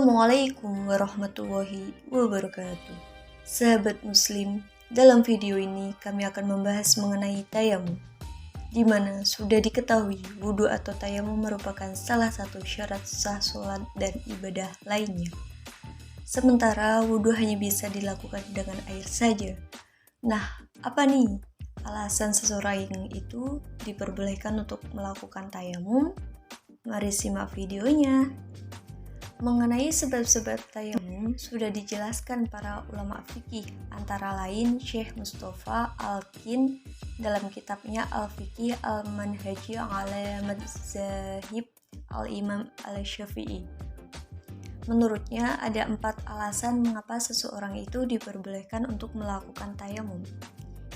Assalamualaikum warahmatullahi wabarakatuh. Sahabat muslim, dalam video ini kami akan membahas mengenai tayamum, di mana sudah diketahui wudhu atau tayamum merupakan salah satu syarat sah sholat dan ibadah lainnya. Sementara wudhu hanya bisa dilakukan dengan air saja. Nah, apa nih alasan seseorang itu diperbolehkan untuk melakukan tayamum? Mari simak videonya. Mengenai sebab-sebab tayamum sudah dijelaskan para ulama fikih, antara lain Syekh Mustafa Al-Kin dalam kitabnya Al-Fiqih Al-Manhaji ala Madzahib Al-Imam Al-Syafi'i. Menurutnya ada 4 alasan mengapa seseorang itu diperbolehkan untuk melakukan tayamum.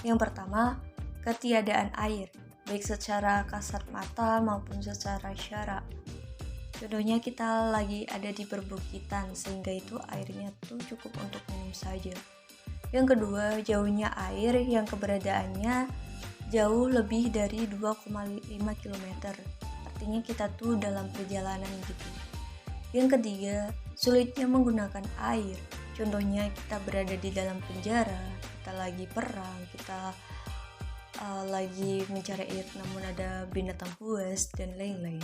Yang pertama, ketiadaan air, baik secara kasat mata maupun secara syara. Contohnya kita lagi ada di perbukitan sehingga itu airnya tuh cukup untuk minum saja. Yang kedua, jauhnya air yang keberadaannya jauh lebih dari 2,5 km. Artinya kita tuh dalam perjalanan gitu. Yang ketiga, sulitnya menggunakan air. Contohnya kita berada di dalam penjara, kita lagi perang, kita lagi mencari air namun ada binatang buas dan lain-lain.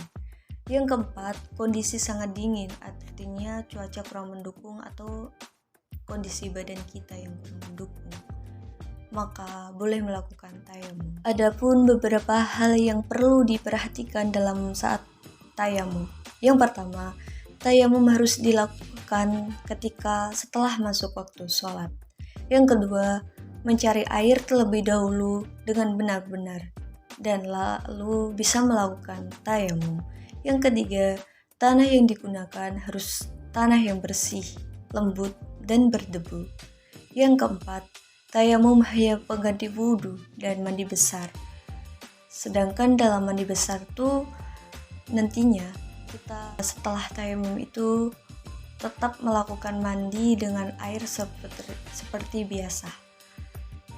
Yang keempat, kondisi sangat dingin, artinya cuaca kurang mendukung atau kondisi badan kita yang kurang mendukung, maka boleh melakukan tayamum. Adapun beberapa hal yang perlu diperhatikan dalam saat tayamum. Yang pertama, tayamum harus dilakukan ketika setelah masuk waktu sholat. Yang kedua, mencari air terlebih dahulu dengan benar-benar dan lalu bisa melakukan tayamum. Yang ketiga, tanah yang digunakan harus tanah yang bersih, lembut, dan berdebu. Yang keempat, tayamum hanya pengganti wudhu dan mandi besar. Sedangkan dalam mandi besar tuh nantinya kita setelah tayamum itu tetap melakukan mandi dengan air seperti biasa.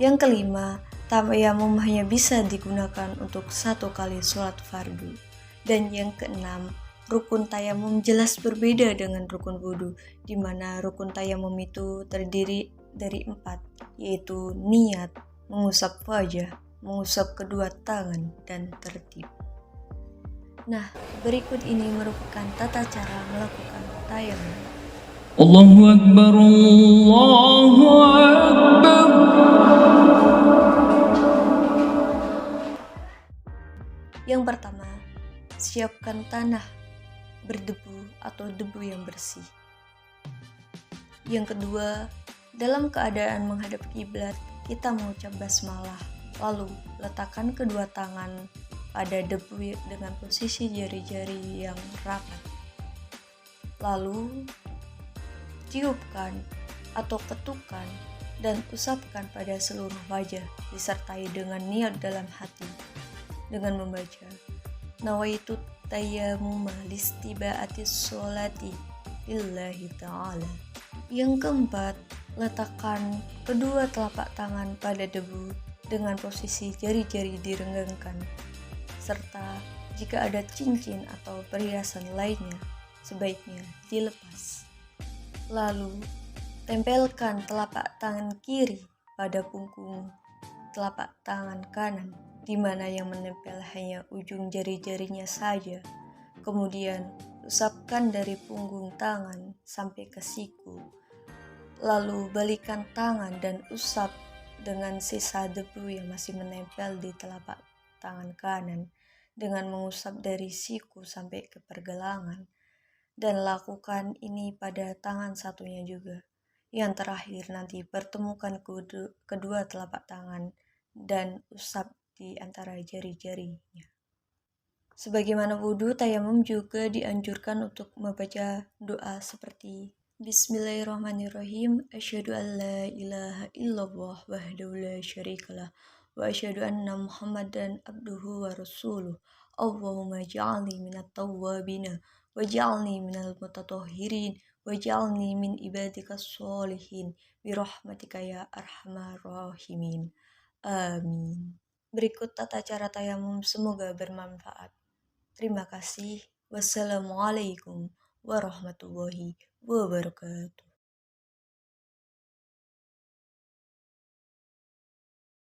Yang kelima, tayamum hanya bisa digunakan untuk 1 kali sholat fardu. Dan yang keenam, rukun tayamum jelas berbeda dengan rukun wudhu, di mana rukun tayamum itu terdiri dari 4, yaitu niat, mengusap wajah, mengusap kedua tangan, dan tertib. Nah, berikut ini merupakan tata cara melakukan tayamum. Allahu Akbar, Allahu Akbar. Yang pertama, siapkan tanah berdebu atau debu yang bersih. Yang kedua, dalam keadaan menghadap kiblat, kita mengucap basmalah. Lalu, letakkan kedua tangan pada debu dengan posisi jari-jari yang rapat. Lalu, tiupkan atau ketukan dan usapkan pada seluruh wajah, disertai dengan niat dalam hati dengan membaca Nawaitu tayammuma listibaatis sholati lillahi ta'ala. Yang keempat, letakkan kedua telapak tangan pada debu dengan posisi jari-jari direnggangkan, serta jika ada cincin atau perhiasan lainnya sebaiknya dilepas. Lalu, tempelkan telapak tangan kiri pada punggung telapak tangan kanan, di mana yang menempel hanya ujung jari-jarinya saja. Kemudian usapkan dari punggung tangan sampai ke siku. Lalu balikan tangan dan usap dengan sisa debu yang masih menempel di telapak tangan kanan dengan mengusap dari siku sampai ke pergelangan. Dan lakukan ini pada tangan satunya juga. Yang terakhir nanti pertemukan kedua telapak tangan dan usap di antara jari-jarinya. Sebagaimana wudhu, tayamum juga dianjurkan untuk membaca doa seperti Bismillahirrahmanirrahim. Asyhadu an la ilaha illallah wahdahu la syarikalah wa asyhadu anna Muhammadan abduhu wa rasuluh. Allahumma ja'alni minat tawwabina wa ja'alni minal mutatahhirin wa ja'alni min ibadikas sholihin bi rahmatika ya arhamar rahimin. Amin. Berikut tata cara tayamum, semoga bermanfaat. Terima kasih. Wassalamualaikum warahmatullahi wabarakatuh.